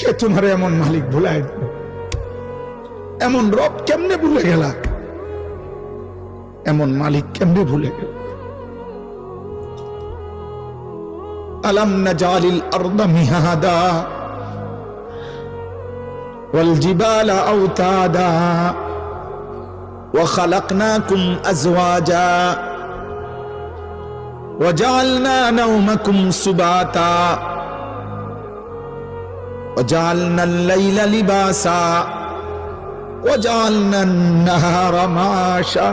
কে তোমার এমন মালিক ভুলাই দিল? এমন রব কেমনে ভুলে গেলা? এমন মালিক কেমনে ভুলে গেল? আলাম নাজালিল আরদা মিহাদা ওয়াল জিবালা আওতাদা ওয়া খালাকনাকুম আজওয়াজা ওয়া জাআলনা নাওমাকুম সুবাতা ওয়া জাআলনাল লাইলা লিবাসা ওয়া জাআলনান নাহারা মাশা।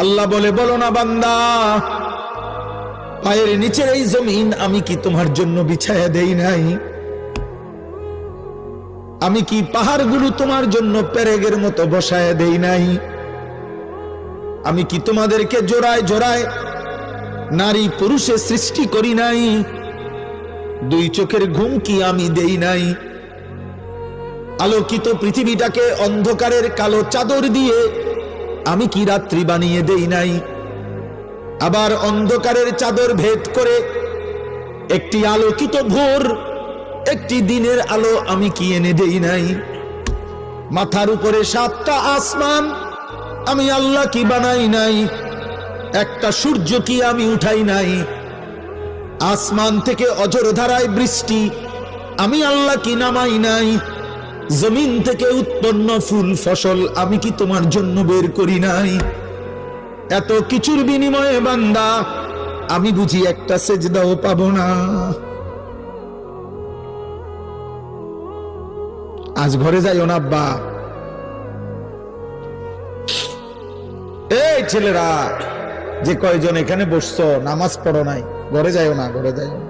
আল্লাহ বলে, বলো না বান্দা, পায়ের নিচের এই জমিন আমি কি তোমার জন্য বিছায়া দেই নাই? আমি কি পাহাড়গুলো তোমার জন্য পেরেগের মতো বসায়া দেই নাই? আমি কি তোমাদেরকে জোড়ায় জোড়ায় নারী পুরুষে সৃষ্টি করি নাই? দুই চোখের ঘুম কি আমি দেই নাই? আলোকিত পৃথিবীটাকে অন্ধকারের কালো চাদর দিয়ে আমি কি রাত্রি বানিয়ে দেই নাই? আবার অন্ধকারের চাদর ভেদ করে একটি আলোকিত ভোর, একটি দিনের আলো আমি কি এনে দেই নাই? মাথার উপরে 7টা আসমান আমি আল্লাহ কি বানাই নাই? একটা সূর্য কি আমি উঠাই নাই? আসমান থেকে অঝোর ধারায় বৃষ্টি আমি আল্লাহ কি নামাই নাই? জমিন থেকে উৎপন্ন ফুল ফসল আমি কি তোমার জন্য বের করি নাই? এত কিছুর বিনিময়ে বান্দা আমি বুঝি একটা সেজদাও পাবো না? আজ ঘরে যাইও না আব্বা। এই ছেলেরা যে কয়জন এখানে বসছো, নামাজ পড়ো নাই, ঘরে যাইও না, ঘরে যাইও না।